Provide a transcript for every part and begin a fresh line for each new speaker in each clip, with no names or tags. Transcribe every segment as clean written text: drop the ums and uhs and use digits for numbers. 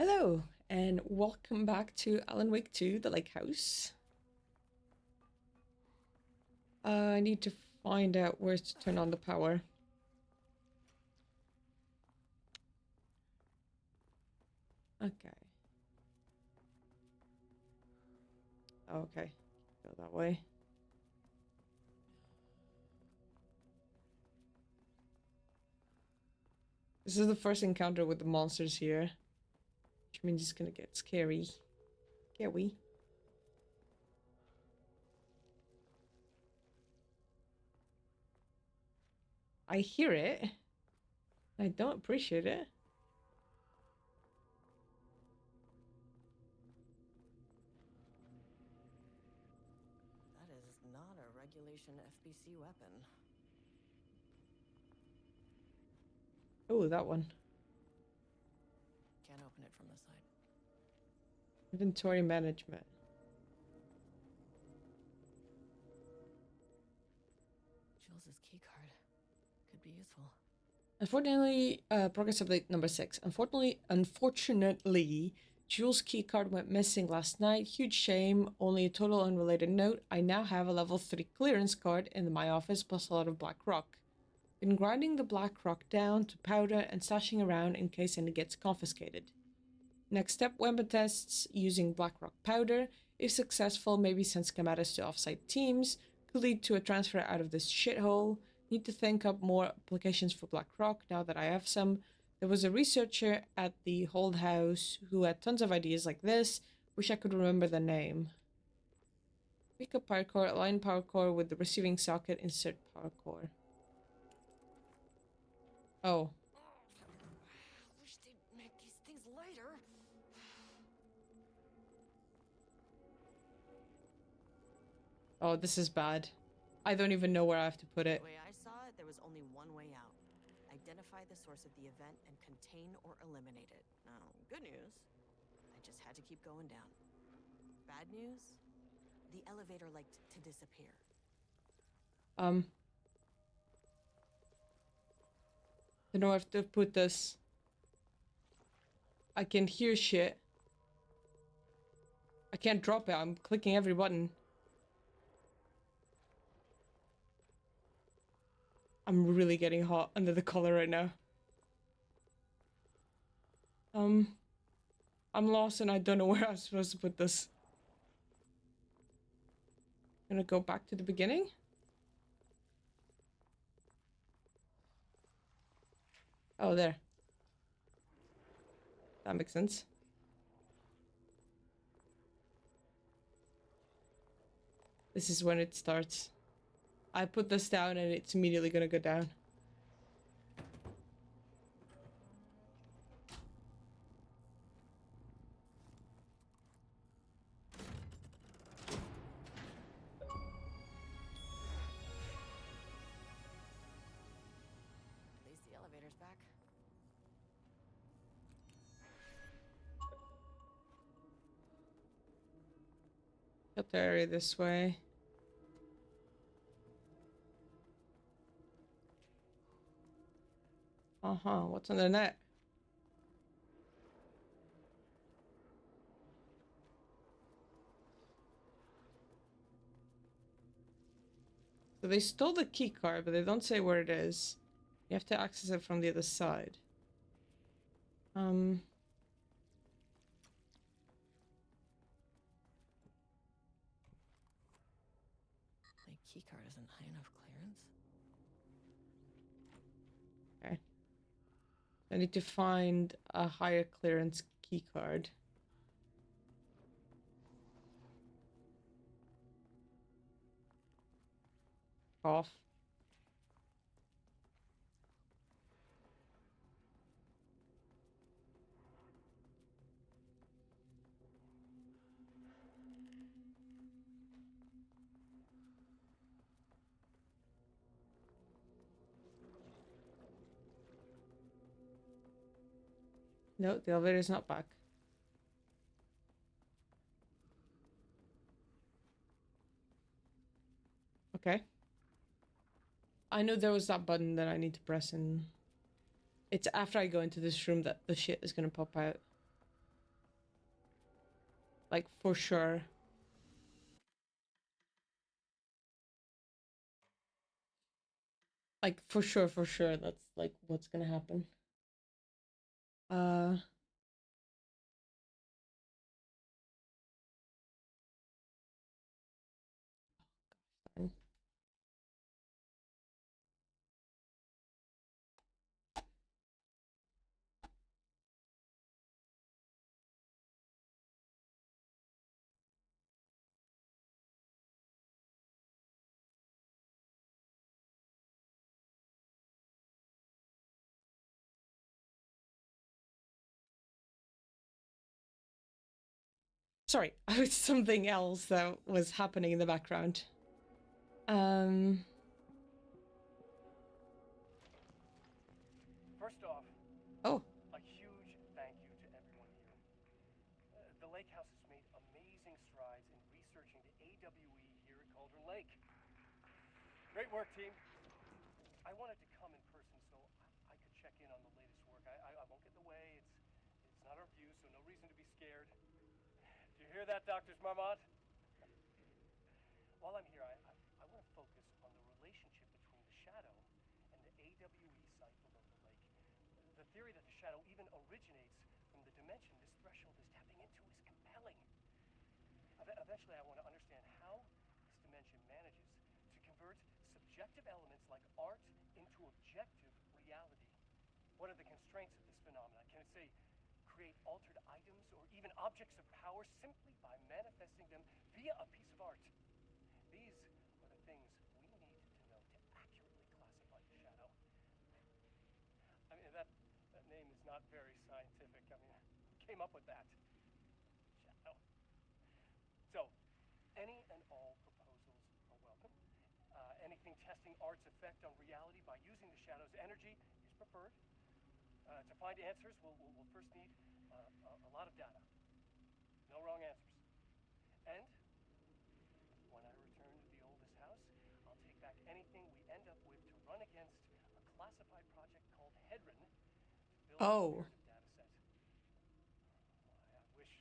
Hello, and welcome back to Alan Wake 2, The Lake House. I need to find out where to turn on the power. Okay. Okay, go that way. This is the first encounter with the monsters here, which means it's gonna get scary. Scary. I hear it. I don't appreciate it.
That is not a regulation FBC weapon.
Oh, that one.
Can't open it from the side.
Inventory management.
Jules's keycard could be useful.
Unfortunately, progress update number 6. Unfortunately, Jules' keycard went missing last night. Huge shame. Only a total unrelated note. I now have a level 3 clearance card in my office plus a lot of black rock. Been grinding the black rock down to powder and stashing around in case any gets confiscated. Next step, weapon tests using black rock powder. If successful, maybe send schematics to offsite teams. Could lead to a transfer out of this shithole. Need to think up more applications for black rock now that I have some. There was a researcher at the Hold House who had tons of ideas like this. Wish I could remember the name. Pick up power core, align power core with the receiving socket, insert power core. Oh.
Wish they'd make these things lighter.
Oh, this is bad. I don't even know where I have to put it.
The way I saw it, there was only one way out. Identify the source of the event and contain or eliminate it. Now, good news, I just had to keep going down. Bad news, the elevator liked to disappear.
Don't know where to put this. I can hear shit. I can't drop it. I'm clicking every button. I'm really getting hot under the collar right now. I'm lost and I don't know where I'm supposed to put this. Gonna go back to the beginning? Oh, there. That makes sense. This is when it starts. I put this down and it's immediately gonna go down.
At least the elevator's back.
Got the area this way. Uh-huh, what's on the net? So they stole the key card, but they don't say where it is. You have to access it from the other side. My
keycard isn't high enough clearance.
Okay. I need to find a higher clearance key card. Off. No, the elevator is not back. Okay. I know there was that button that I need to press and it's after I go into this room that the shit is gonna pop out. Like, for sure. Like, for sure, that's, like, what's gonna happen. Uh... Sorry, I was something else that was happening in the background.
First off,
Oh.
a huge thank you to everyone here. The Lake House has made amazing strides in researching the AWE here at Cauldron Lake. Great work, team. I wanted to come in person so I could check in on the latest work. I won't get in the way. It's not our view, so no reason to be scared. Do you hear that, Dr. Marmont? While I'm here, I want to focus on the relationship between the shadow and the AWE site below the lake. The theory that the shadow even originates from the dimension this threshold is tapping into is compelling. Eventually, I want to understand how this dimension manages to convert subjective elements like art into objective reality. What are the constraints of this phenomenon? Can it, say, create altered items or even objects of power simply by manifesting them via a piece of art? These are the things we need to know to accurately classify the shadow. I mean, that name is not very scientific. I mean, who came up with that? Shadow. So, any and all proposals are welcome. Anything testing art's effect on reality by using the shadow's energy is preferred. To find answers, we'll first need a lot of data. No wrong answers. And when I return to the oldest house, I'll take back anything we end up with to run against a classified project called Hedron to build a
Oh.
comparative data set. I wish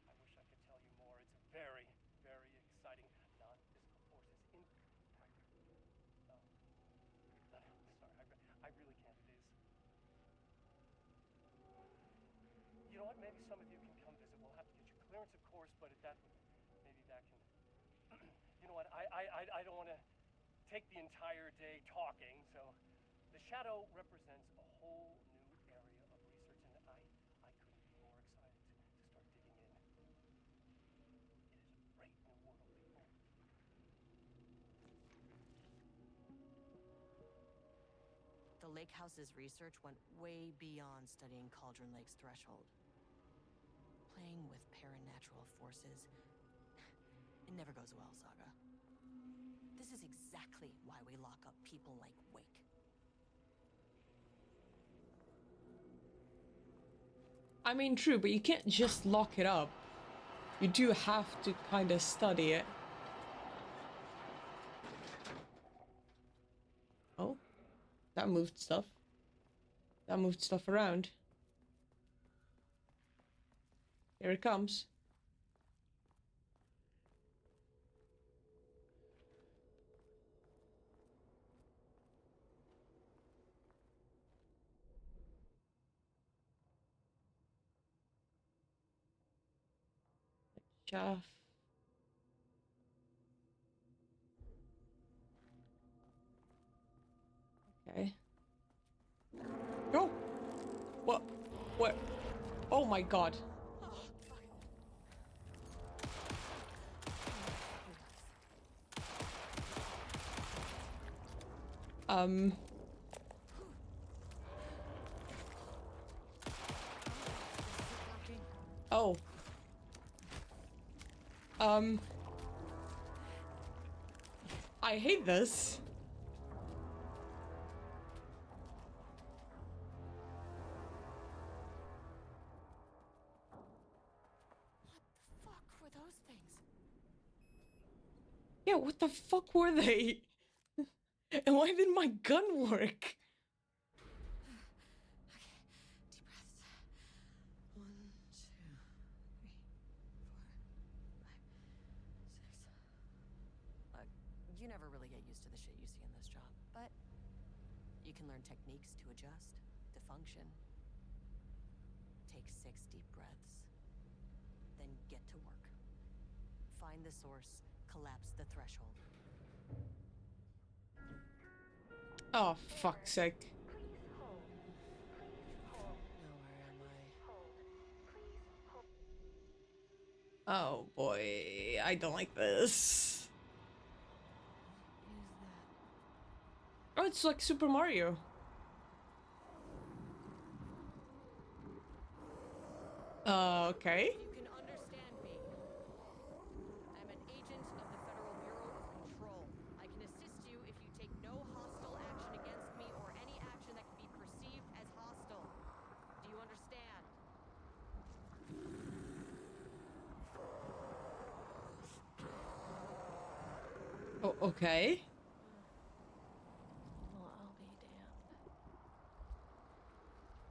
I could tell you more. It's very, very exciting. Non-physical forces impact. Oh, sorry, I really can't. It is. You know what? Maybe some of you can come visit. We'll have to get you clearance, of course, but maybe that can. You know what? I don't want to take the entire day talking. So, the shadow represents a whole new area of research, and I couldn't be more excited to start digging in. It is a great new world, people.
The Lake House's research went way beyond studying Cauldron Lake's threshold. Playing with paranatural forces, it never goes well, Saga. This is exactly why we lock up people like Wake.
I mean, true, but you can't just lock it up. You do have to kind of study it. Oh, that moved stuff. That moved stuff around. Here it comes. Chaff. Okay. Oh! What? What? Oh my god. Um... Oh. I hate this.
What the fuck were those things?
Yeah, what the fuck were they? And why didn't my gun work?
Okay, deep breaths. 1, 2, 3, 4. you never really get used to the shit you see in this job, but you can learn techniques to adjust, to function. Take 6 deep breaths, then get to work. Find the source, collapse the threshold.
Oh, fuck's sake.
Now where am I?
Oh boy, I don't like this.
What is that?
Oh, it's like Super Mario. Okay.
You can understand me. I'm an agent of the Federal Bureau of Control. I can assist you if you take no hostile action against me or any action that can be perceived as hostile. Do you understand?
Oh, okay.
Well, I'll be damned.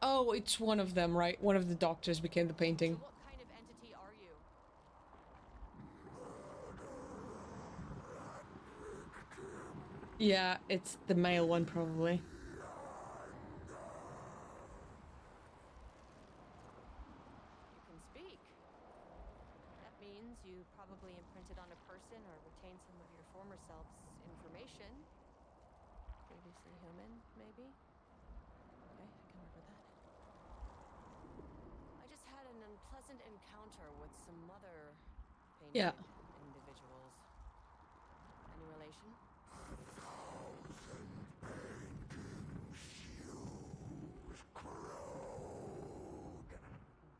Oh, it's one of them, right? One of the doctors became the painting.
So what kind of entity are you?
Yeah, it's the male one, probably.
You can speak. That means you probably imprinted on a person or retained some of your former self's information. Previously human, maybe? Okay, I can work with that. I just had an unpleasant encounter with some other painted
Yeah.
individuals. Any relation?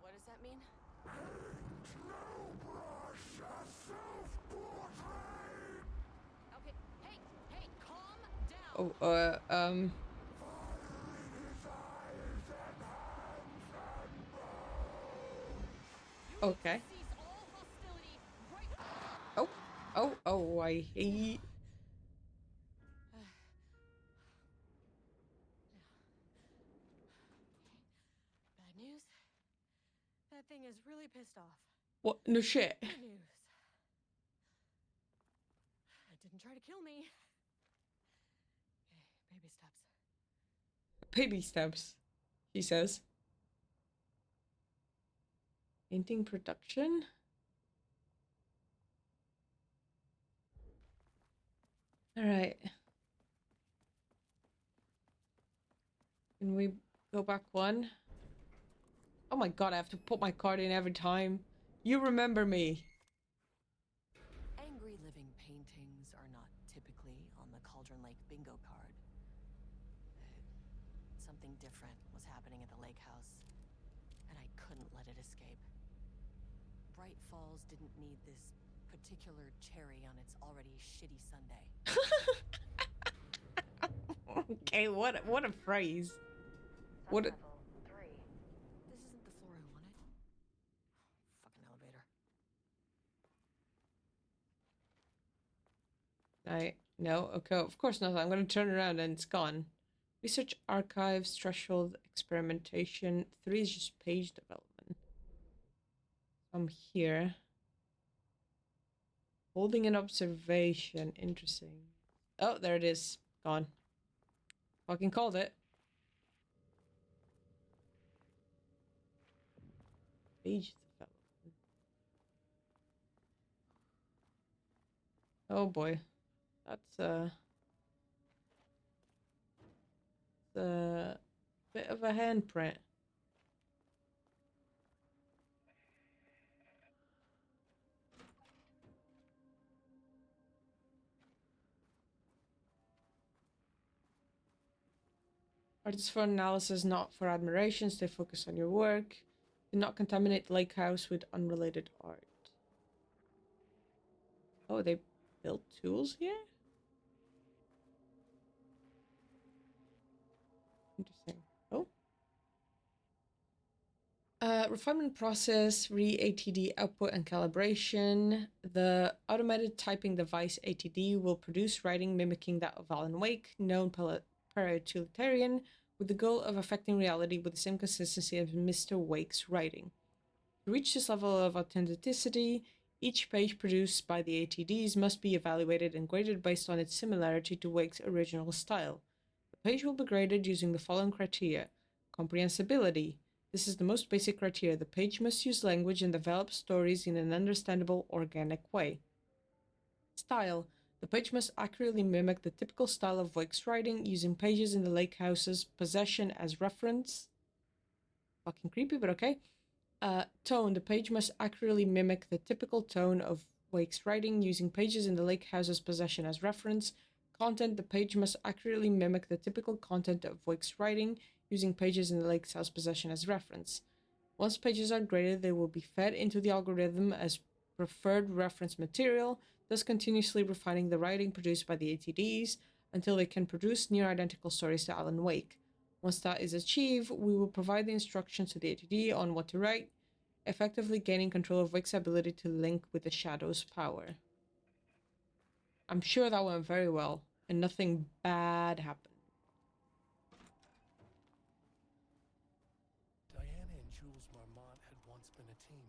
What does that mean? Okay, hey, calm down.
Oh,
You need
okay.
to cease all hostility right.
Oh, I hate.
Bad news? That thing is really pissed off.
What? No shit.
Good news. It didn't try to kill me. Okay, baby steps.
Baby steps, he says. Painting production? Alright. Can we go back one? Oh my god, I have to put my card in every time. You remember me.
Angry living paintings are not typically on the Cauldron Lake bingo card. Something different was happening at the lake house, and I couldn't let it escape. Bright Falls didn't need this particular cherry on its already shitty Sunday.
Okay, what a phrase. What a,
Level 3. This isn't the floor I wanted. Fucking elevator.
no, okay, of course not. I'm gonna turn around and it's gone. Research archives, threshold, experimentation. 3 is just page development. I'm here. Holding an observation. Interesting. Oh, there it is. Gone. Fucking called it. Page development. Oh boy. That's a bit of a handprint. Artists for analysis, not for admiration. Stay focused on your work. Do not contaminate the lake house with unrelated art. Oh, they built tools here? Interesting. Oh. Refinement process, re-ATD output and calibration. The automated typing device ATD will produce writing mimicking that of Alan Wake, known para-utilitarian, with the goal of affecting reality with the same consistency as Mr. Wake's writing. To reach this level of authenticity, Each page produced by the ATDs must be evaluated and graded based on its similarity to Wake's original style. The page will be graded using the following criteria. Comprehensibility. This is the most basic criteria. The page must use language and develop stories in an understandable, organic way. Style. The page must accurately mimic the typical style of Wake's writing, using pages in the lake house's possession as reference. Fucking creepy, but okay. Tone. The page must accurately mimic the typical tone of Wake's writing, using pages in the lake house's possession as reference. Content. The page must accurately mimic the typical content of Wake's writing, using pages in the lake house's possession as reference. Once pages are graded, they will be fed into the algorithm as preferred reference material, thus continuously refining the writing produced by the ATDs until they can produce near identical stories to Alan Wake. Once that is achieved, we will provide the instructions to the ATD on what to write, effectively gaining control of Wake's ability to link with the Shadow's power. I'm sure that went very well, and nothing bad happened.
Diana and Jules Marmont had once been a team.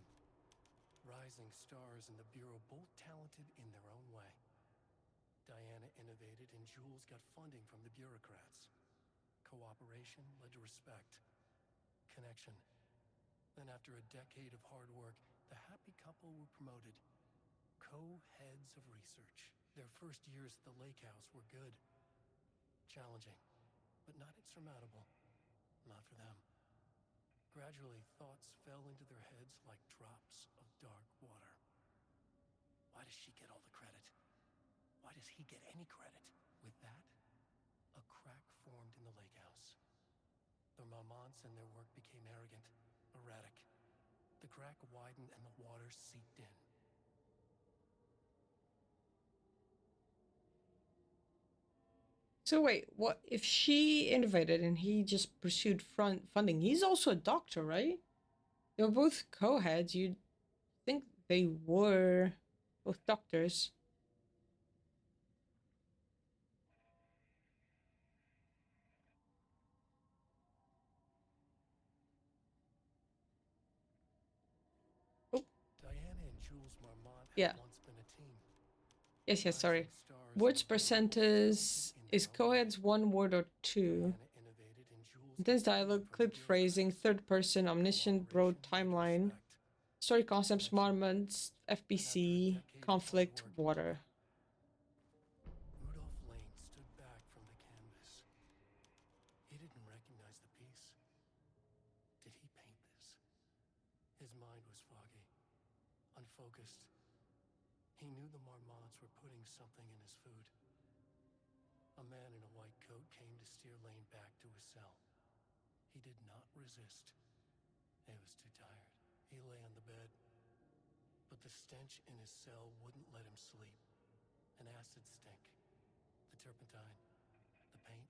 Rising stars in the Bureau, both talented in their own way. Diana innovated and Jules got funding from the bureaucrats. Cooperation led to respect. Connection. Then after a decade of hard work, the happy couple were promoted. Co-heads of research. Their first years at the lake house were good. Challenging, but not insurmountable. Not for them. Gradually, thoughts fell into their heads like drops of dark water. Why does she get all the credit? Why does he get any credit? With that, a crack formed in the lake house. The Marmonts and their work became arrogant, erratic. The crack widened and the water seeped in.
So wait, what if she innovated and he just pursued funding? He's also a doctor, right? They were both co-heads. You'd think they were both doctors. Oh,
Diana and Jules Marmont had
yeah.
once been a team.
Yes, sorry.
Rising stars
Words
in
per
the Bureau,
sentence
in their
is
own way.
co-heads one word or two.
Diana innovated and Jules
Intense
got funding
dialogue,
from the
clipped phrasing,
bureaucrats.
third person, omniscient, broad
Cooperation led to
timeline,
respect.
story concepts,
Connection.
marmots,
Then after a
FBC,
decade of hard
conflict,
work,
water.
Rudolph Lane stood back from the canvas. He didn't recognize the piece. Did he paint this? His mind was foggy, unfocused. He knew the Marmonts were putting something in his food. A man in a white coat came to steer Lane back to his cell. He did not resist. He was too tired. He lay on the bed. But the stench in his cell wouldn't let him sleep. An acid stink. The turpentine. The paint.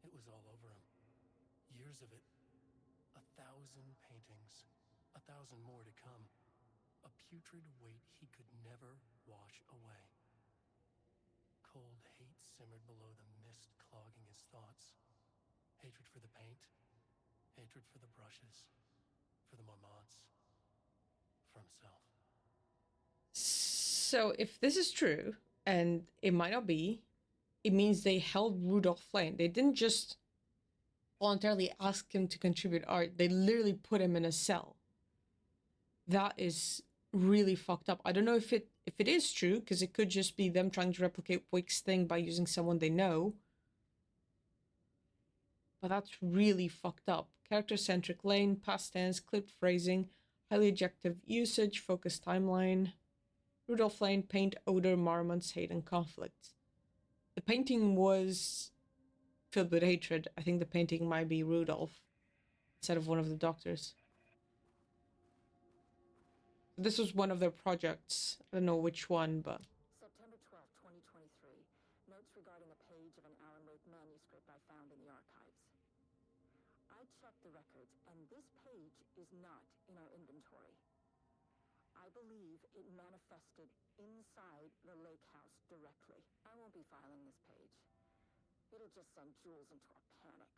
It was all over him. Years of it. 1,000 paintings. 1,000 more to come. A putrid weight he could never wash away. Cold hate simmered below the mist clogging his thoughts. Hatred for the paint. Hatred for the brushes. For the Marmonts. For himself.
So if this is true, and it might not be, it means they held Rudolph Lane. They didn't just voluntarily ask him to contribute art. They literally put him in a cell. That is really fucked up. I don't know if it is true, because it could just be them trying to replicate Wake's thing by using someone they know. But that's really fucked up. Character-centric Lane, past tense, clipped phrasing, highly adjective usage, focused timeline. Rudolph Lane, paint, odor, marmots, hate, and conflict. The painting was filled with hatred. I think the painting might be Rudolph instead of one of the doctors. This was one of their projects. I don't know which one, but...
September 12, 2023. Notes regarding a page of an Alan Wake manuscript I found in the archives. I checked the records, and this page is not in our inventory. I believe it manifested inside the lake house directly. I won't be filing this page. It'll just send Jules into a panic.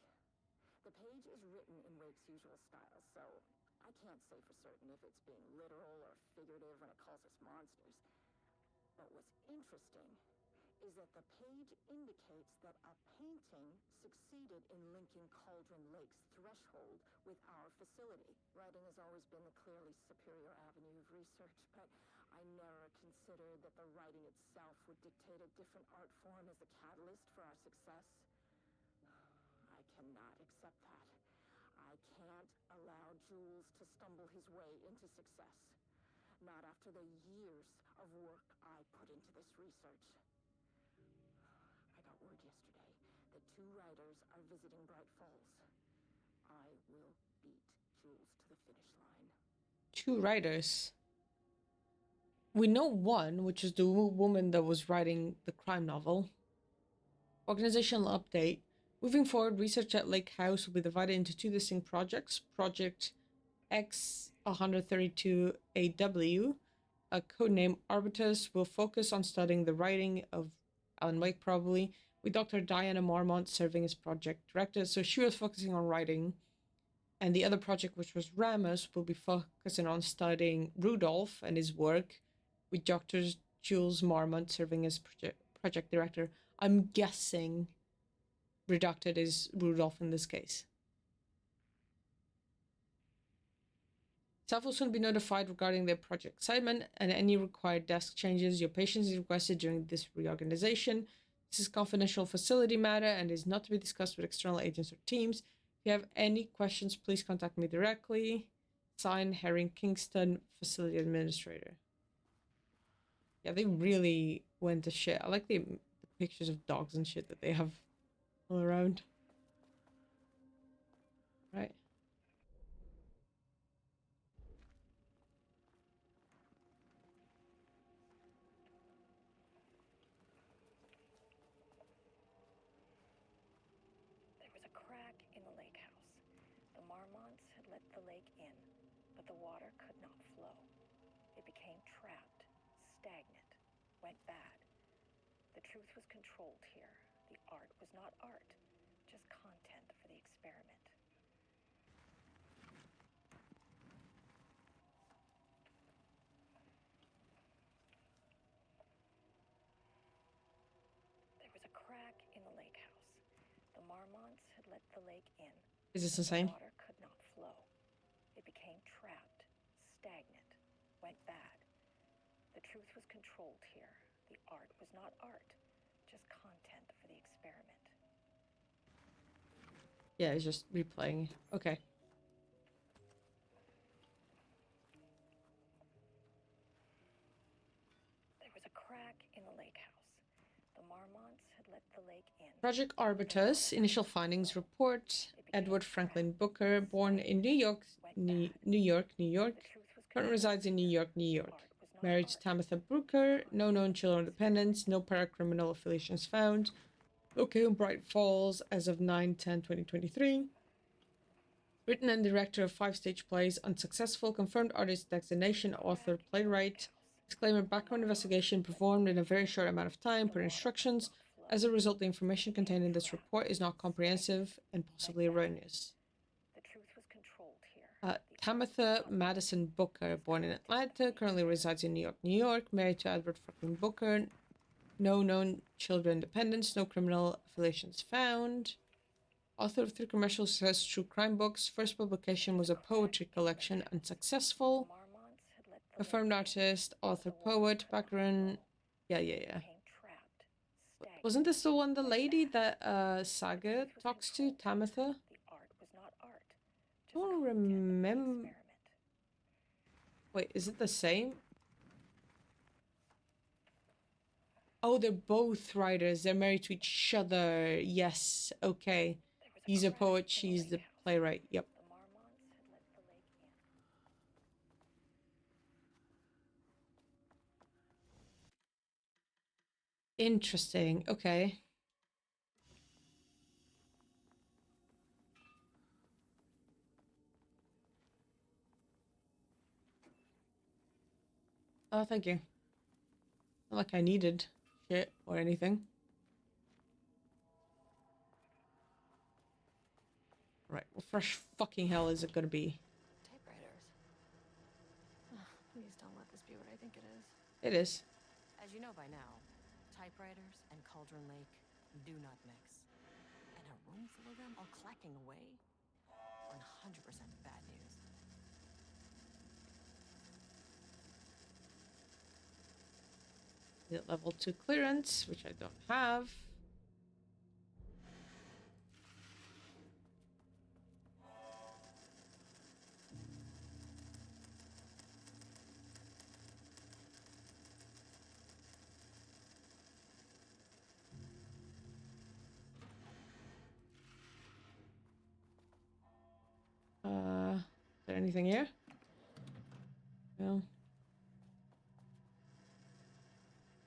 The page is written in Wake's usual style, so I can't can't say for certain if it's being literal or figurative when it calls us monsters. But what's interesting is that the page indicates that a painting succeeded in linking Cauldron Lake's threshold with our facility. Writing has always been the clearly superior avenue of research, but I never considered that the writing itself would dictate a different art form as the catalyst for our success. I cannot accept that. I can't allow Jules to stumble his way into success. Not after the years of work I put into this research. I got word yesterday that 2 writers are visiting Bright Falls. I will beat Jules to the finish line.
2 writers. We know one, which is the woman that was writing the crime novel. Organizational update. Moving forward, research at Lake House will be divided into 2 distinct projects. Project X-132AW, a codename Arbutus, will focus on studying the writing of Alan Wake, probably, with Dr. Diana Marmont serving as project director. So she was focusing on writing. And the other project, which was Ramos, will be focusing on studying Rudolph and his work, with Dr. Jules Marmont serving as project director. I'm guessing Redacted is Rudolph in this case. Staff will soon be notified regarding their project assignment and any required desk changes. Your patience is requested during this reorganization. This is confidential facility matter and is not to be discussed with external agents or teams. If you have any questions, please contact me directly. Signed, Herring Kingston, Facility Administrator. Yeah, they really went to shit. I like the pictures of dogs and shit that they have all around. Right.
There was a crack in the lake house. The Marmonts had let the lake in, but the water could not flow. It became trapped, stagnant, went bad. The truth was controlled here. The art was not art, just content for the experiment. There was a crack in the lake house. The Marmonts had let the lake in.
Is this the same?
The water could not flow. It became trapped, stagnant, went bad. The truth was controlled here. The art was not art, just content for the experiment.
Yeah, it's just replaying. Okay.
There was a crack in the lake house. The Marmonts had let the lake in.
Project Arbutus, initial findings report. Edward Franklin Booker, born in New York, New York. Currently resides in New York. Married to Tamitha Brooker. No known children dependents. No paracriminal affiliations found. Located in Bright Falls as of 9/10/2023. Written and director of 5 stage plays. Unsuccessful. Confirmed artist designation. Author. Playwright. Disclaimer. Background investigation performed in a very short amount of time per instructions. As a result, the information contained in this report is not comprehensive and possibly erroneous.
The truth was controlled here.
Tamitha Madison Booker, born in Atlanta, currently resides in New York. Married to Edward Franklin Booker. No known children dependents. No criminal affiliations found. Author of 3 commercial success true crime books. First publication was a poetry collection. Unsuccessful.
Marmonts had let the
Confirmed artist, author, poet, background. Yeah.
became trapped, stagnant.
Wasn't this the one, the lady that Saga talks to, Tamitha?
The art was not art, just
I don't
content for the
remember.
experiment.
Wait, is it the same? Oh, they're both writers. They're married to each other. Yes, okay.
There was
He's a
crack
poet,
in the
she's the
lake house.
playwright. Yep.
The Marmonts had let the lake in.
Interesting. Okay. Oh, thank you. Not like I needed shit or anything. Right, well, fresh fucking hell is it gonna be?
Typewriters.
Please don't let this be what I think it is.
It is.
As you know by now, typewriters and Cauldron Lake do not mix. And a room full of them all clacking away? 100% bad news.
The level 2 clearance, which I don't have. Is there anything here? No.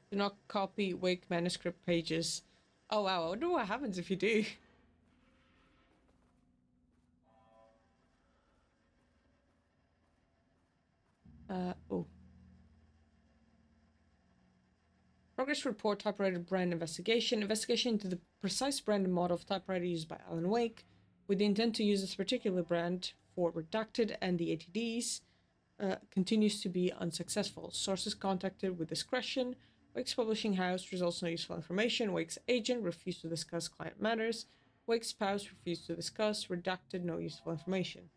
Do not copy Wake manuscript pages. Oh wow, I wonder what happens if you do. Oh. Progress report typewriter brand investigation. Investigation into the precise brand and model of typewriter used by Alan Wake, with the intent to use this particular brand for redacted and the ATDs, continues to be unsuccessful. Sources contacted with discretion. Wake's publishing house results no useful information. Wake's agent refused to discuss client matters. Wake's spouse refused to discuss. Redacted no useful information.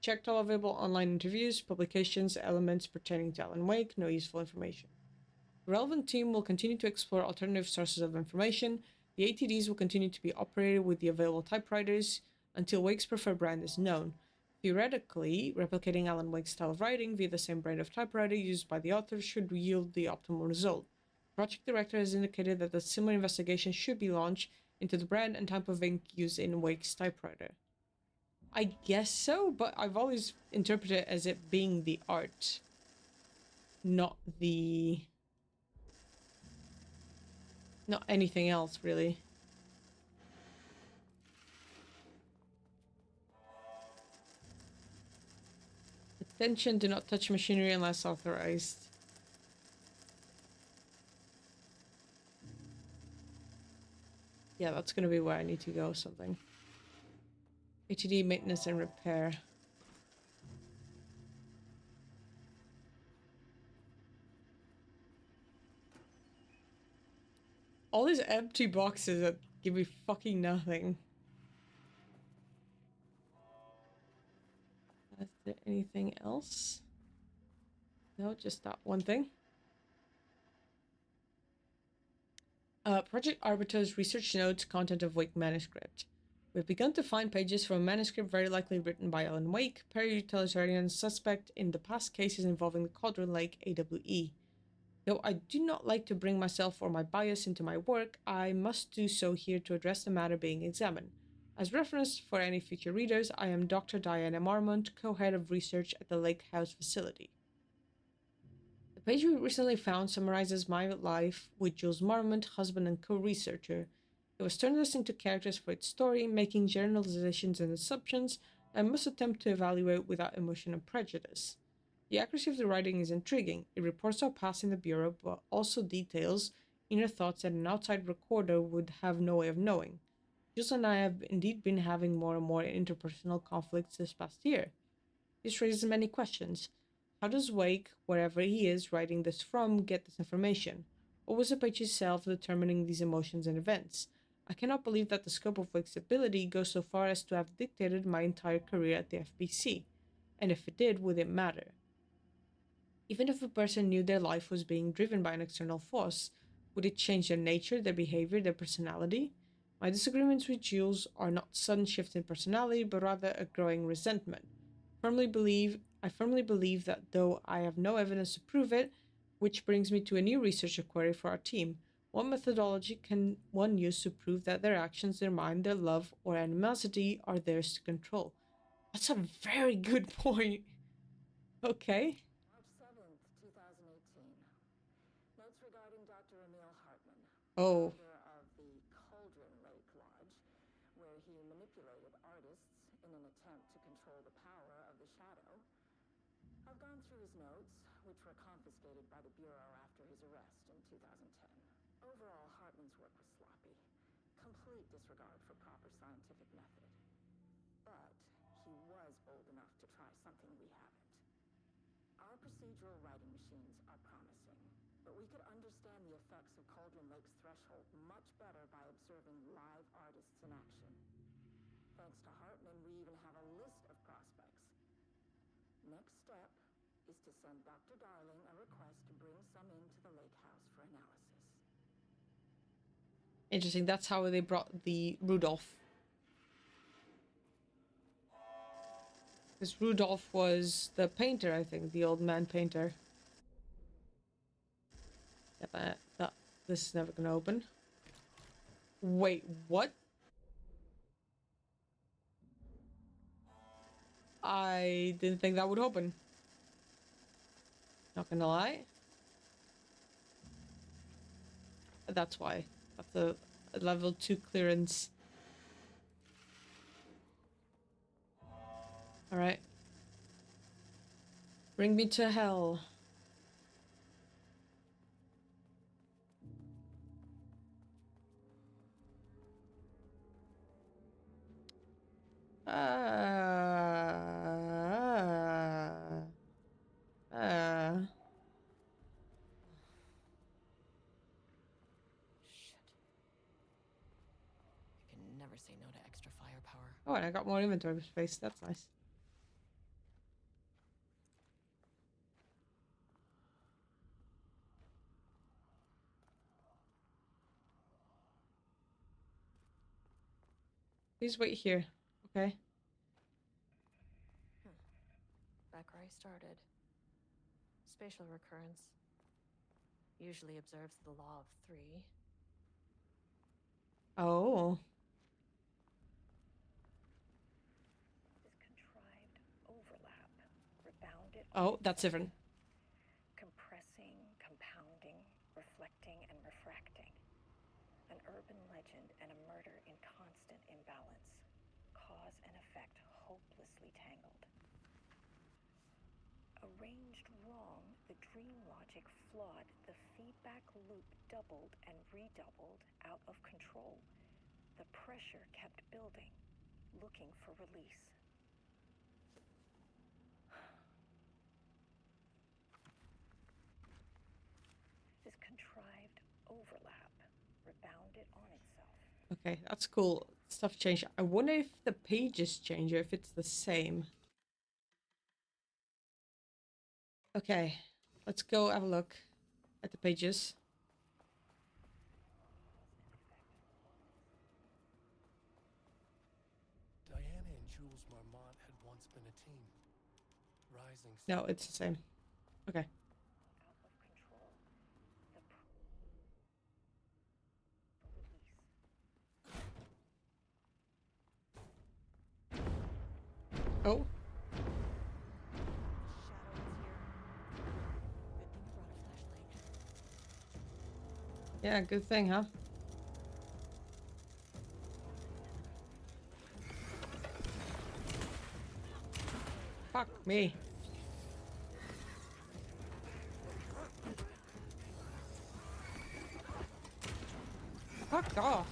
Checked all available online interviews, publications, elements pertaining to Alan Wake, no useful information. The relevant team will continue to explore alternative sources of information. The ATDs will continue to be operated with the available typewriters until Wake's preferred brand is known. Theoretically, replicating Alan Wake's style of writing via the same brand of typewriter used by the author should yield the optimal result. The project director has indicated that a similar investigation should be launched into the brand and type of ink used in Wake's typewriter. I guess so, but I've always interpreted it as it being the art, not anything else, really. Attention, do not touch machinery unless authorized. Yeah, that's gonna be where I need to go, something. ATD maintenance and repair. All these empty boxes that give me fucking nothing. Is there anything else? No, just that one thing. Project Arbiter's research notes content of Wake manuscript. We've begun to find pages from a manuscript very likely written by Alan Wake, peri-utilitarian suspect in the past cases involving the Cauldron Lake AWE. Though I do not like to bring myself or my bias into my work, I must do so here to address the matter being examined. As reference for any future readers, I am Dr. Diana Marmont, co-head of research at the Lake House facility. The page we recently found summarizes my life with Jules Marmont, husband and co-researcher. It was turned us into characters for its story, making generalizations and assumptions I must attempt to evaluate without emotion and prejudice. The accuracy of the writing is intriguing. It reports our past in the Bureau, but also details inner thoughts that an outside recorder would have no way of knowing. Jules and I have indeed been having more and more interpersonal conflicts this past year. This raises many questions. How does Wake, wherever he is writing this from, get this information? Or was the page itself determining these emotions and events? I cannot believe that the scope of Wake's ability goes so far as to have dictated my entire career at the FBC. And if it did, would it matter? Even if a person knew their life was being driven by an external force, would it change their nature, their behavior, their personality? My disagreements with Jules are not sudden shifts in personality, but rather a growing resentment. I firmly believe that though I have no evidence to prove it, which brings me to a new research query for our team. What methodology can one use to prove that their actions, their mind, their love, or animosity are theirs to control? That's a very good point. Okay.
March 7th, 2018. Notes regarding Dr. Emil Hartman,
Oh.
founder of the Cauldron Lake Lodge, where he manipulated artists in an attempt to control the power of the shadow. I've gone through his notes, which were confiscated by the Bureau after his arrest in 2010. Overall, Hartman's work was sloppy. Complete disregard for proper scientific method. But he was bold enough to try something we haven't. Our procedural writing machines are promising, but we could understand the effects of Cauldron Lake's threshold much better by observing live artists in action. Thanks to Hartman, we even have a list of prospects. Next step is to send Dr. Darling a request to bring some into the lake house for analysis.
Interesting. That's how they brought the Rudolph. Because Rudolph was the painter, I think, the old man painter. Yeah, this is never gonna open. Wait, what? I didn't think that would open. Not gonna lie. That's why. That's a level 2 clearance. Alright. Bring me to hell.
Shit. I can never say no to extra firepower.
Oh, and I got more inventory space. That's nice. Please wait here. Okay.
Back where I started. Spatial recurrence. Usually observes the law of 3.
Oh.
This contrived overlap, rebounded.
Oh, that's different.
Compressing, compounding, reflecting, and refracting. An urban legend and a murder in constant imbalance. Cause and effect hopelessly tangled. Arranged wrong, the dream logic flawed, the feedback loop doubled and redoubled, out of control. The pressure kept building, looking for release. This contrived overlap rebounded on itself.
Okay, that's cool. Stuff changed. I wonder if the pages change or if it's the same. Okay, let's go have a look at the pages.
Diana and Jules Marmont had once been a team. Rising
No, it's the same. Okay.
Out of control. The release.
Oh,
Shadow is here. Good thing you brought a flashlight.
yeah, good thing, huh? Fuck me. Fuck off.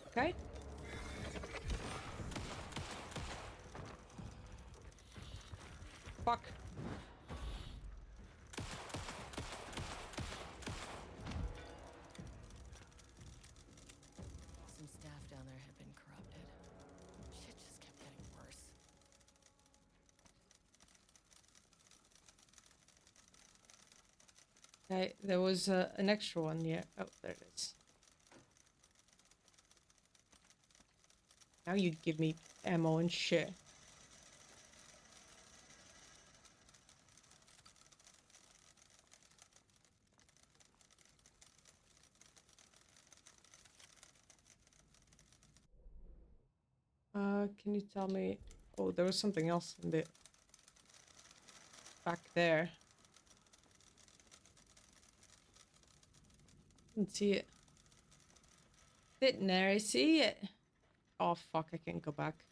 Okay. Fuck.
Some staff down there had been corrupted. Shit just kept getting worse.
Okay, there was an extra one, yeah. Oh, there it is. Now you give me ammo and shit. Can you tell me? Oh, there was something else in the back there. Didn't see it. Didn't I see it? Oh fuck! I can't go back.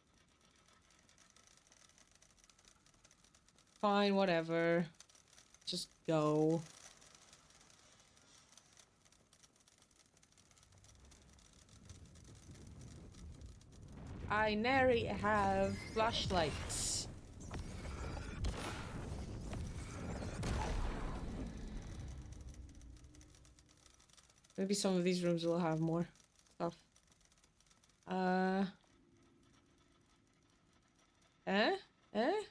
Fine, whatever. Just go. I nary have flashlights. Maybe some of these rooms will have more stuff. Eh? Eh?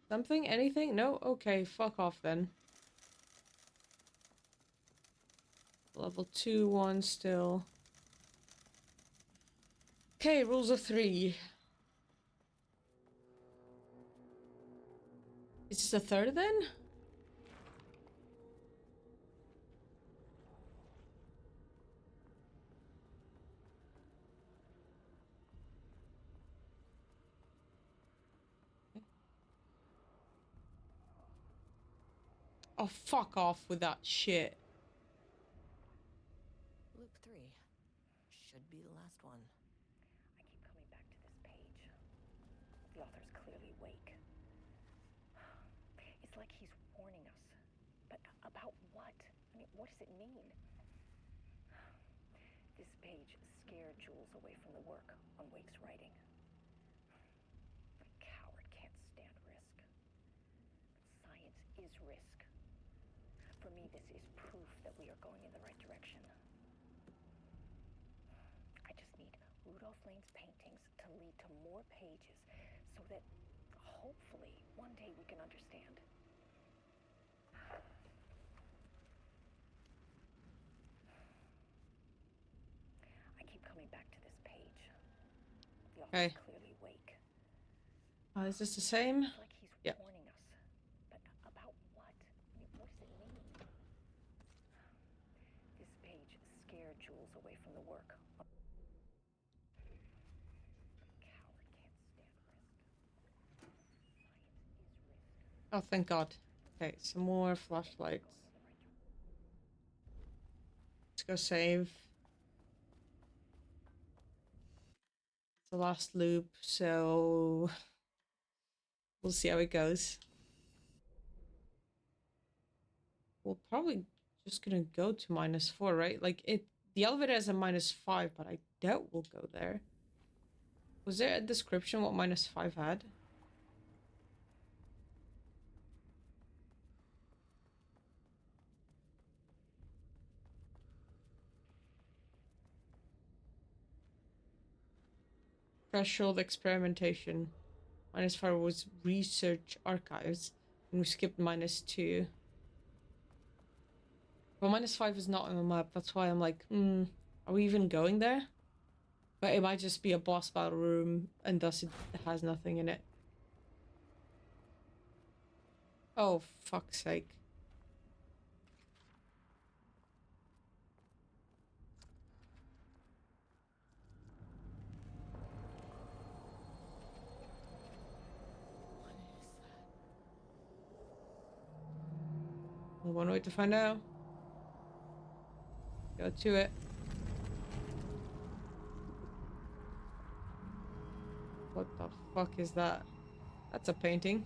Something? Anything? No? Okay, fuck off then. Level 2, 1 still. Okay, rules of 3. Is this a third then? Oh, fuck off with that shit.
Loop 3. Should be the last one.
I keep coming back to this page. The author's clearly awake. It's like he's warning us. But about what? I mean, what does it mean? This page scared Jules away from the work on Wake's writing. A coward can't stand risk. But science is risk. For me, this is proof that we are going in the right direction. I just need Rudolph Lane's paintings to lead to more pages so that hopefully one day we can understand. I keep coming back to this page. The author's clearly awake.
Is this the same?
It's like he's warning us. But about what? I mean, what does it mean? This page scared Jules away from the work. A coward can't stand risk. Science is risk.
Oh, thank God. Okay, some more flashlights. Let's go save. It's the last loop, so we'll see how it goes. We're probably just gonna go to -4, right? Like the elevator has a -5, but I doubt we'll go there. Was there a description what -5 had? Threshold experimentation. -5 was research archives, and we skipped -2. But -5 is not on the map. That's why I'm like, are we even going there? But it might just be a boss battle room, and thus it has nothing in it. Oh, fuck's sake. One way to find out. Go to it. What the fuck is that? That's a painting.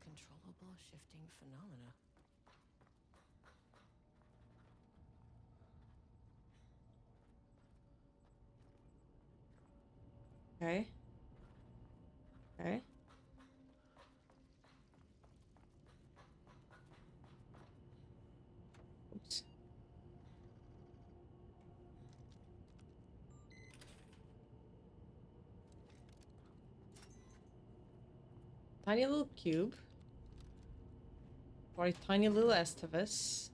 Controllable shifting phenomena.
Okay. Okay. Oops. Tiny little cube. Or a tiny little Estivus.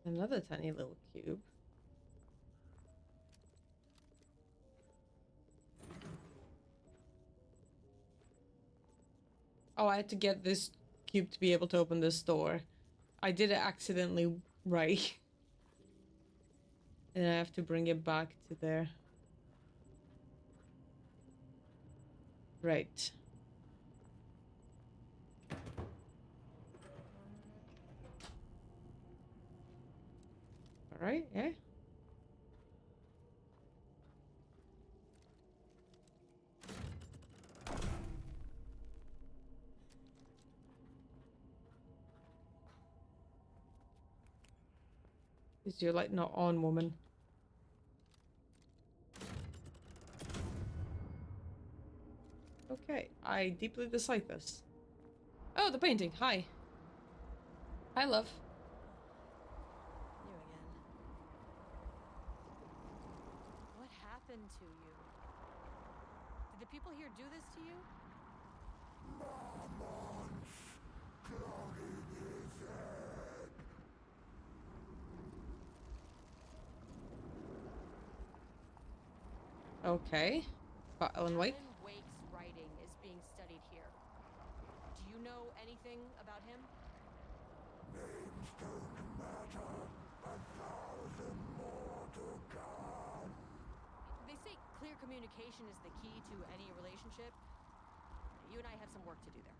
Another tiny little cube. Oh, I had to get this cube to be able to open this door. I did it accidentally right. And I have to bring it back to there. Right. Alright, yeah. Is your light not on, woman? Okay, I deeply dislike this. Oh, the painting. Hi. Hi, love.
You again. What happened to you? Did the people here do this to you?
Okay. Got Ellen White.
Alan Wake's writing is being studied here. Do you know anything about him? They say clear communication is the key to any relationship. You and I have some work to do there.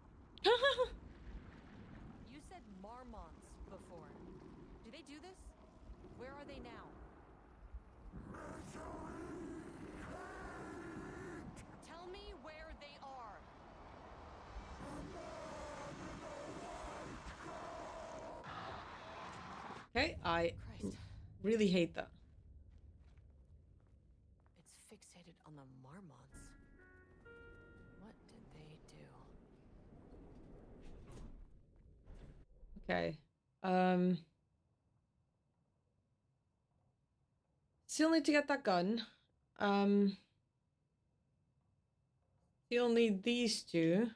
You said marmots before. Do they do this? Where are they now? Tell me where they are.
Okay, I
Christ.
really hate that.
It's fixated on the marmots. What did they do?
Okay. Still need to get that gun. Still need these two.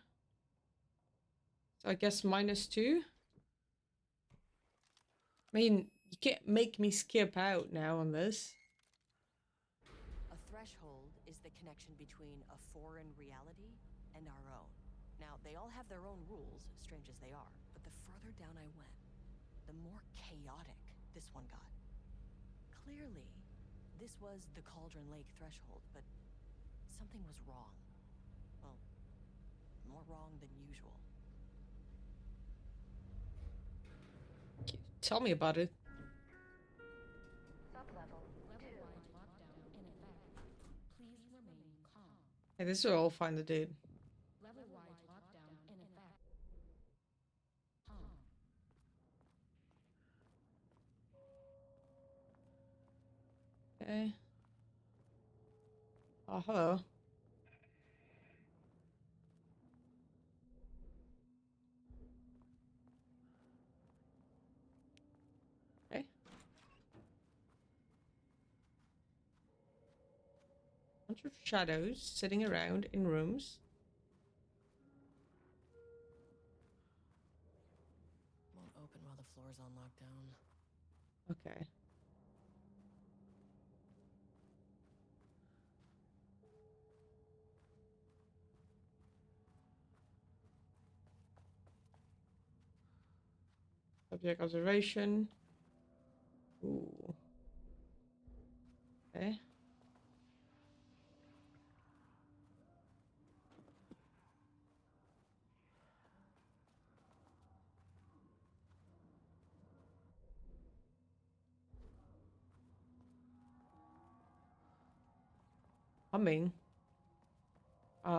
So I guess -2. I mean, you can't make me skip out now on this.
A threshold is the connection between a foreign reality and our own. Now, they all have their own rules, strange as they are, but the further down I went, the more chaotic this one got. Clearly, this was the Cauldron Lake threshold, but something was wrong. Well, more wrong than usual.
Tell me about it.
Sublevel 2. Lockdown in effect. Please remain calm.
Hey, this will all find the dude.
Level-wide lockdown in effect. Calm.
Okay. Oh, hello. Okay. Bunch of shadows sitting around in rooms.
Won't open while the floor's on lockdown.
Okay. Subject observation. Ooh. Okay. Humming.
I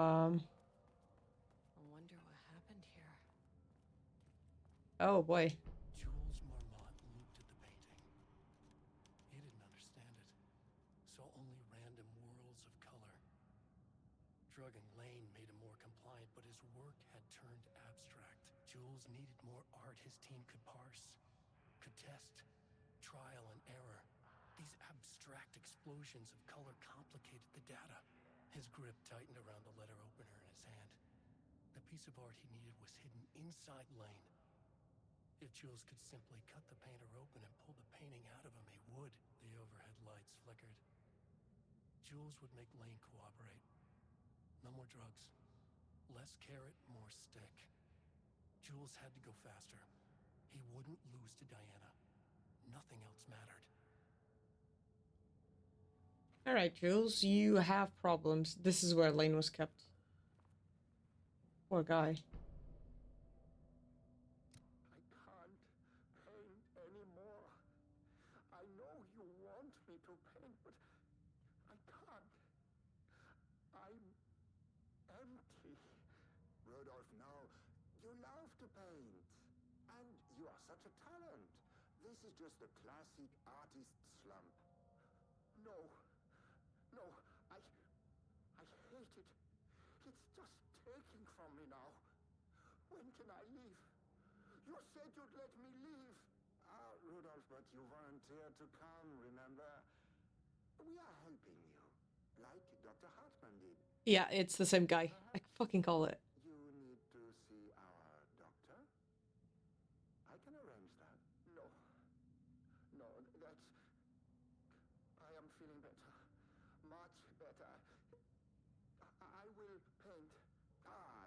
wonder what happened here.
Oh boy.
Jules Marmot looked at the painting. He didn't understand it. Saw only random whirls of color. Drugging Lane made him more compliant, but his work had turned abstract. Jules needed more art his team could parse, could test, trial and error. These abstract explosions of color complicated the data. His grip tightened around the letter opener in his hand. The piece of art he needed was hidden inside Lane. If Jules could simply cut the painter open and pull the painting out of him, he would. The overhead lights flickered. Jules would make Lane cooperate. No more drugs. Less carrot, more stick. Jules had to go faster. He wouldn't lose to Diana. Nothing else mattered.
All right, Jules, you have problems. This is where Lane was kept. Poor guy.
I can't paint anymore. I know you want me to paint, but I can't. I'm empty.
Rudolph, no. You love to paint. And you are such a talent. This is just the classic artist slump.
No. No, I hate it. It's just taking from me now. When can I leave? You said you'd let me leave.
Rudolph, but you volunteered to come, remember? We are helping you, like Dr. Hartman did.
Yeah, it's the same guy. I can fucking call it.
You need to see our doctor? I can arrange that.
No. No, that's... I am feeling better. Much better. I will paint.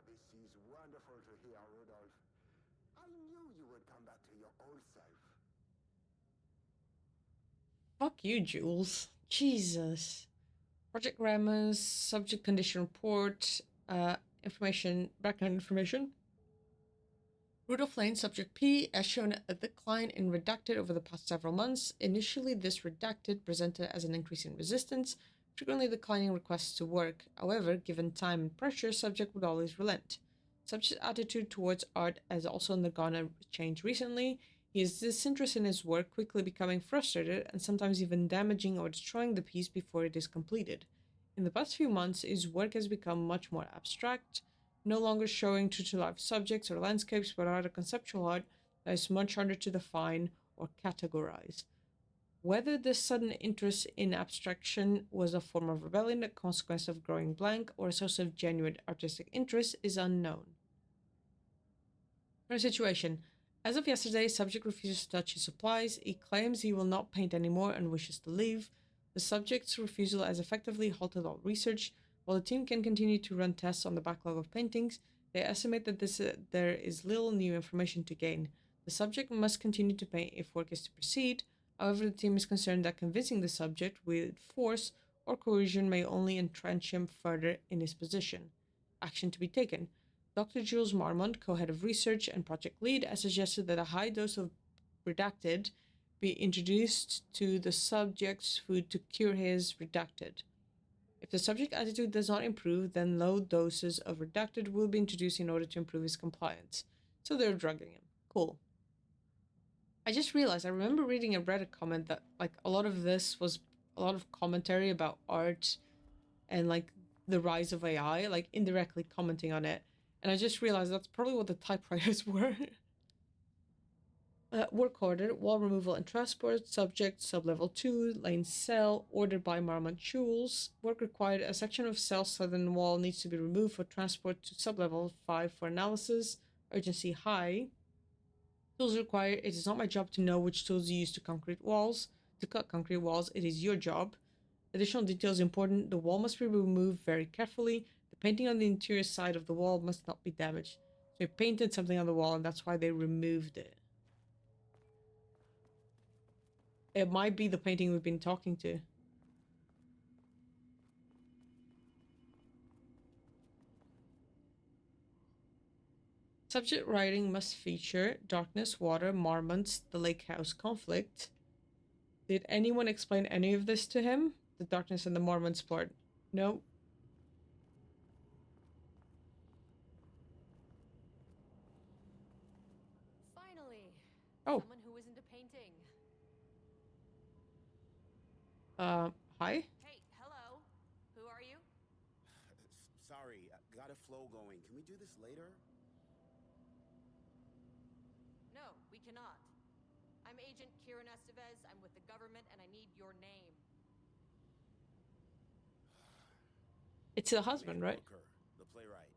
This is wonderful to hear, Rudolph. I knew you would come back to your old self.
Fuck you, Jules. Jesus. Project Grammars, subject condition report, information, background information. Rudolph Lane, subject P, has shown a decline in redacted over the past several months. Initially, this redacted presented as an increase in resistance, frequently declining requests to work. However, given time and pressure, subject would always relent. Subject's attitude towards art has also undergone a change recently. He is disinterested in his work, quickly becoming frustrated and sometimes even damaging or destroying the piece before it is completed. In the past few months, his work has become much more abstract, no longer showing true-to-life subjects or landscapes, but rather conceptual art that is much harder to define or categorize. Whether this sudden interest in abstraction was a form of rebellion, a consequence of growing blank, or a source of genuine artistic interest is unknown. Current situation. As of yesterday, subject refuses to touch his supplies. He claims he will not paint anymore and wishes to leave. The subject's refusal has effectively halted all research. While the team can continue to run tests on the backlog of paintings, they estimate that there is little new information to gain. The subject must continue to paint if work is to proceed. However, the team is concerned that convincing the subject with force or coercion may only entrench him further in his position. Action to be taken. Dr. Jules Marmont, co-head of research and project lead, has suggested that a high dose of redacted be introduced to the subject's food to cure his redacted. If the subject attitude does not improve, then low doses of redacted will be introduced in order to improve his compliance. So they're drugging him. Cool. I just realized, I remember reading a Reddit comment that, like, a lot of this was a lot of commentary about art and, like, the rise of AI, like, indirectly commenting on it. And I just realized that's probably what the typewriters were. Work order, wall removal and transport, subject, sublevel 2, lane cell, ordered by Marmont Jules. Work required, a section of cell southern wall needs to be removed for transport to sublevel 5 for analysis. Urgency high. Tools required, it is not my job to know which tools you use to cut concrete walls, it is your job. Additional details important, the wall must be removed very carefully. The painting on the interior side of the wall must not be damaged. So they painted something on the wall and that's why they removed it. It might be the painting we've been talking to. Subject writing must feature darkness, water, Marmonts, the lake house conflict. Did anyone explain any of this to him? The darkness and the Marmonts part? No.
Finally.
Oh.
Someone who isn't a painting.
Hi?
Hey, hello. Who are you?
Sorry, got a flow going. Can we do this later?
No, we cannot. I'm Agent Kieran Estevez. I'm with the government and I need your name.
It's the husband, right?
Booker, the playwright.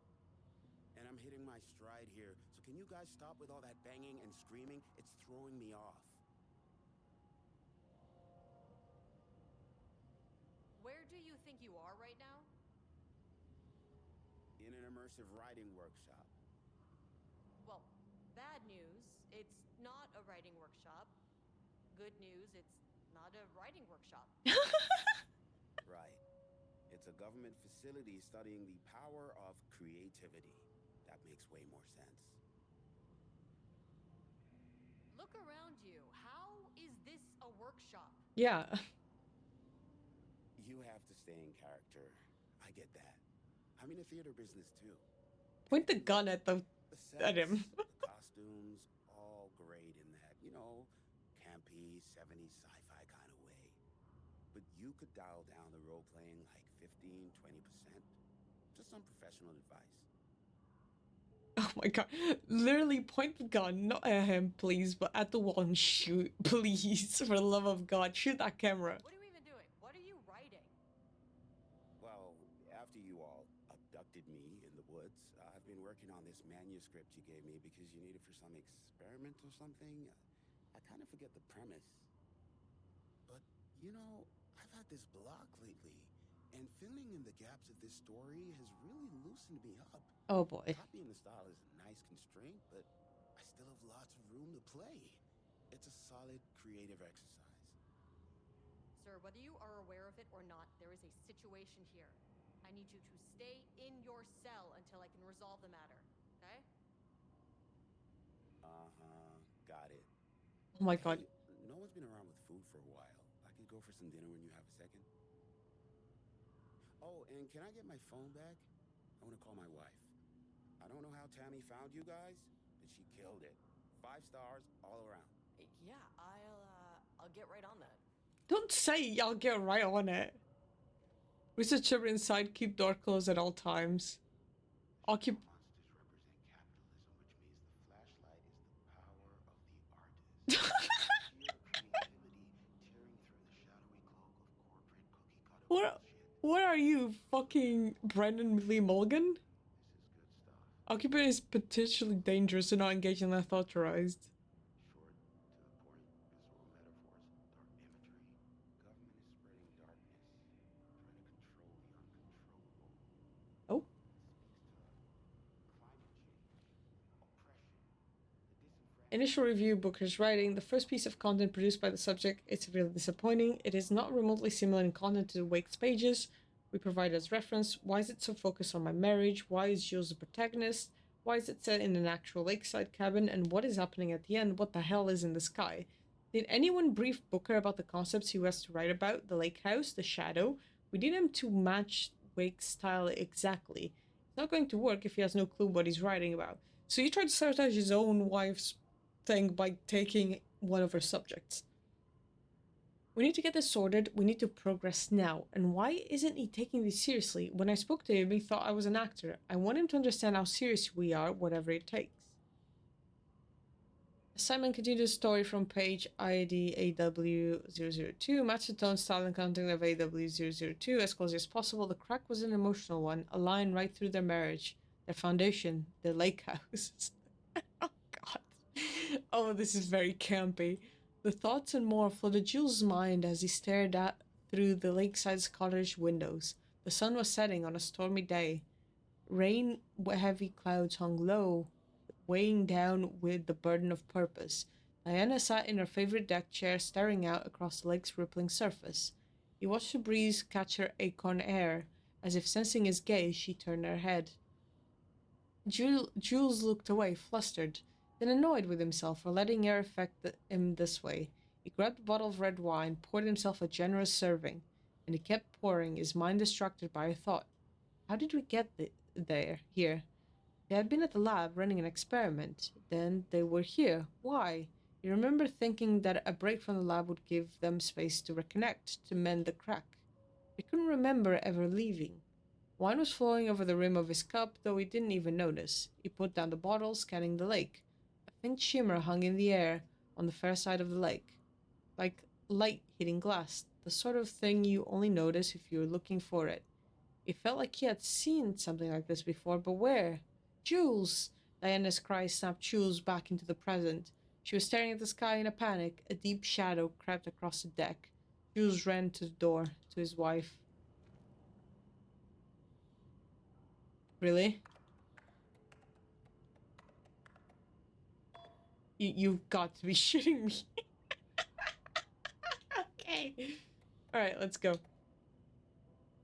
And I'm hitting my stride here, so can you guys stop with all that banging and screaming? It's throwing me off.
Where do you think you are right now?
In an immersive writing workshop.
Well, bad news, it's not a writing workshop. Good news, it's not a writing workshop.
Right. It's a government facility studying the power of creativity. That makes way more sense.
Look around you. How is this a workshop?
Yeah.
You have to stay in character. I get that. I'm in the theater business too.
Point the gun at
The
at him.
sets, the costumes, all great in that, campy 70s sci-fi kind of way. But you could dial down the role playing like 15, 20%. Just some professional advice.
Oh my god. Literally point the gun, not at him, please, but at the wall and shoot. Please, for the love of God, shoot that camera.
What are you even doing? What are you writing?
Well, after you all abducted me in the woods, I've been working on this manuscript you gave me because you need it for some experiment or something. I kind of forget the premise. But, I've had this block lately, and filling in the gaps of this story has really loosened me up.
Oh boy.
Copying the style is a nice constraint, but I still have lots of room to play. It's a solid creative exercise.
Sir, whether you are aware of it or not, there is a situation here. I need you to stay in your cell until I can resolve the matter, okay?
Uh-huh, got it.
Oh my god.
Hey, no one's been around with food for a while. I could go for some dinner when you have a second. Oh, and can I get my phone back? I want to call my wife. I don't know how Tammy found you guys, but she killed it. 5 stars all around.
Yeah, I'll get right on that.
Don't say I'll get right on it. Researcher inside, keep door closed at all times. Occupy.
Monsters represent capitalism, which means the flashlight is the power of the artist. Sheer creativity tearing through the shadowy cloak of corporate cookie cutter
What?
bullshit.
What are you, fucking Brendan Lee Mulligan?
This is good stuff.
Occupy is potentially dangerous and not engaged in unauthorized.
Short, to the point, visceral metaphors, dark imagery. Government is spreading darkness, trying to control the uncontrollable.
Oh.
Speaks to climate change, oppression, the disenfranchised.
Initial review, Booker's writing. The first piece of content produced by the subject. It's really disappointing. It is not remotely similar in content to the Wake's pages we provide as reference. Why is it so focused on my marriage? Why is Jules the protagonist? Why is it set in an actual lakeside cabin? And what is happening at the end? What the hell is in the sky? Did anyone brief Booker about the concepts he was to write about? The lake house, the shadow? We need him to match Wake's style exactly. It's not going to work if he has no clue what he's writing about. So he tried to sabotage his own wife's thing by taking one of her subjects. We need to get this sorted. We need to progress now. And why isn't he taking this seriously? When I spoke to him, he thought I was an actor. I want him to understand how serious we are, whatever it takes. Simon continued his story from page ID AW002. Match the tone, style, and content of AW002 as close as possible. The crack was an emotional one, a line right through their marriage, their foundation, their lake house. Oh, God. Oh, this is very campy. The thoughts and more flooded Jules' mind as he stared out through the lakeside's cottage windows. The sun was setting on a stormy day. Rain-heavy clouds hung low, weighing down with the burden of purpose. Diana sat in her favorite deck chair, staring out across the lake's rippling surface. He watched the breeze catch her acorn air. As if sensing his gaze, she turned her head. Jules looked away, flustered, then annoyed with himself for letting air affect him this way. He grabbed a bottle of red wine, poured himself a generous serving, and he kept pouring, his mind distracted by a thought. How did we get here? They had been at the lab running an experiment. Then they were here. Why? He remembered thinking that a break from the lab would give them space to reconnect, to mend the crack. He couldn't remember ever leaving. Wine was flowing over the rim of his cup, though he didn't even notice. He put down the bottle, scanning the lake. A faint shimmer hung in the air on the far side of the lake, like light hitting glass, the sort of thing you only notice if you're looking for it. It felt like he had seen something like this before, but where? Jules! Diana's cry snapped Jules back into the present. She was staring at the sky in a panic. A deep shadow crept across the deck. Jules ran to the door, to his wife. Really? You've got to be shitting me. Okay. Alright, let's go.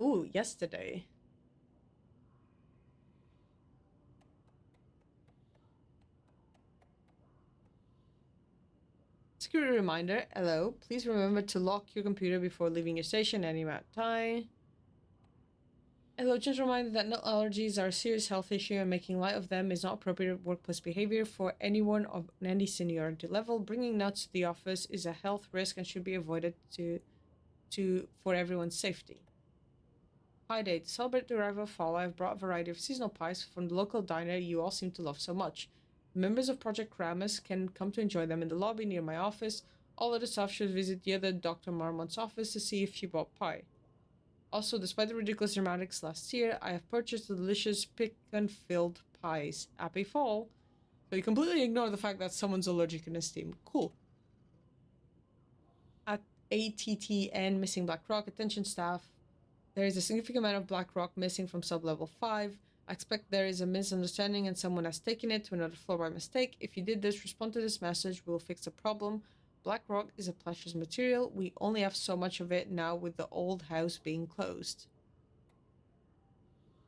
Ooh, yesterday. Security reminder. Hello. Please remember to lock your computer before leaving your station any amount of time. Hello, just a reminder that nut allergies are a serious health issue and making light of them is not appropriate workplace behavior for anyone of any seniority level. Bringing nuts to the office is a health risk and should be avoided for everyone's safety. Pie Day. To celebrate the arrival of fall, I have brought a variety of seasonal pies from the local diner you all seem to love so much. Members of Project Kramus can come to enjoy them in the lobby near my office. All other staff should visit the other Dr. Marmont's office to see if she bought pie. Also, despite the ridiculous dramatics last year, I have purchased the delicious pecan-filled pies. Happy fall! So you completely ignore the fact that someone's allergic in his team. Cool. At ATTN Missing Black Rock, attention staff. There is a significant amount of Black Rock missing from sub-level 5. I expect there is a misunderstanding and someone has taken it to another floor by mistake. If you did this, respond to this message. We'll fix the problem. Black rock is a precious material. We only have so much of it now with the old house being closed.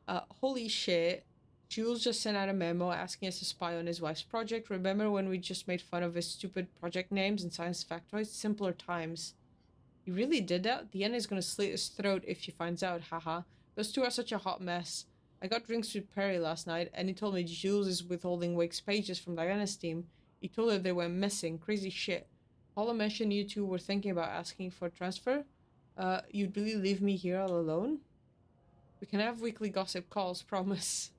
Holy shit. Jules just sent out a memo asking us to spy on his wife's project. Remember when we just made fun of his stupid project names and science factoids? Simpler times. He really did that? The end is gonna slit his throat if she finds out, haha. Those two are such a hot mess. I got drinks with Perry last night, and he told me Jules is withholding Wake's pages from Diana's team. He told her they went missing. Crazy shit. Paula mentioned you two were thinking about asking for a transfer. You'd really leave me here all alone? We can have weekly gossip calls, promise.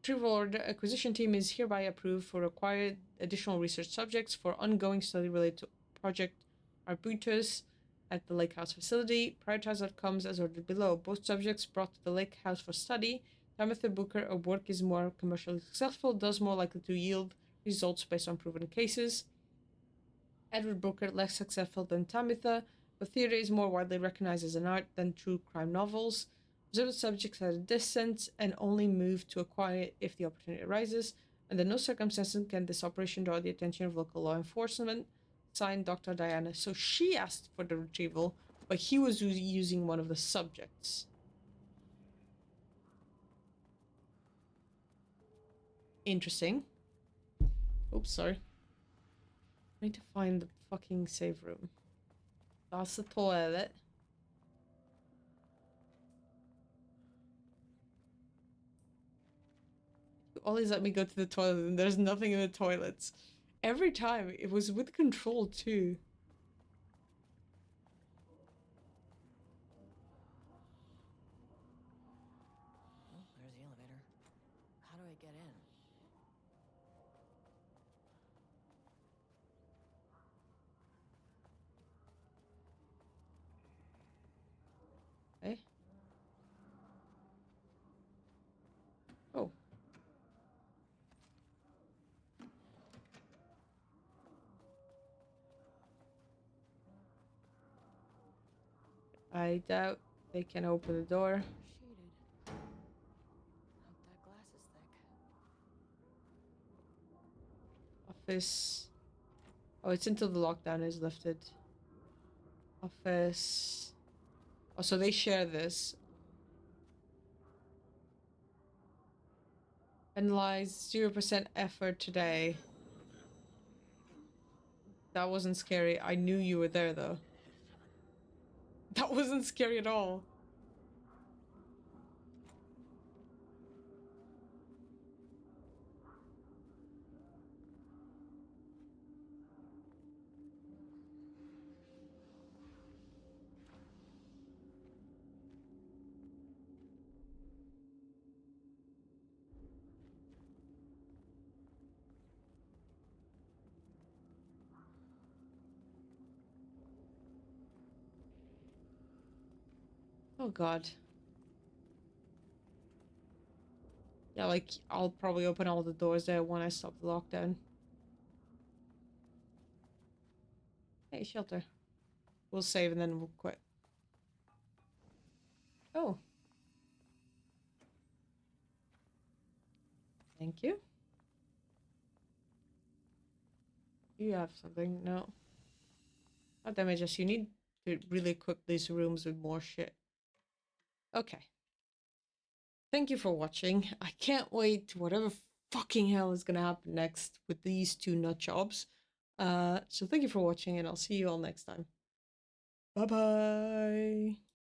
Retrieval order acquisition team is hereby approved for required additional research subjects for ongoing study related to Project Arbutus at the Lake House facility. Prioritize outcomes as ordered below. Both subjects brought to the Lake House for study. Tamitha Booker, a work is more commercially successful, thus more likely to yield results based on proven cases. Edward Booker, less successful than Tamitha, but theater is more widely recognized as an art than true crime novels. Observe the subjects at a distance and only move to acquire it if the opportunity arises. Under no circumstances can this operation draw the attention of local law enforcement. Signed, Dr. Diana. So she asked for the retrieval, but he was using one of the subjects. Interesting. Oops, sorry. I need to find the fucking save room. That's the toilet. You always let me go to the toilet and there's nothing in the toilets. Every time. It was with control too.
Oh, there's the elevator. How do I get in?
Okay. Oh. I doubt they can open the door.
Shaded. Hope that glass is thick.
Office. Oh, it's until the lockdown is lifted. Office. Oh, so they share this. Analyze 0% effort today. That wasn't scary. I knew you were there though. That wasn't scary at all. Oh god. Yeah, like, I'll probably open all the doors there when I stop the lockdown. Hey, shelter. We'll save and then we'll quit. Oh. Thank you. You have something? No. Not damages. You need to really equip these rooms with more shit. Okay. Thank you for watching. I can't wait to whatever fucking hell is gonna happen next with these two nut jobs. So thank you for watching and I'll see you all next time. Bye bye.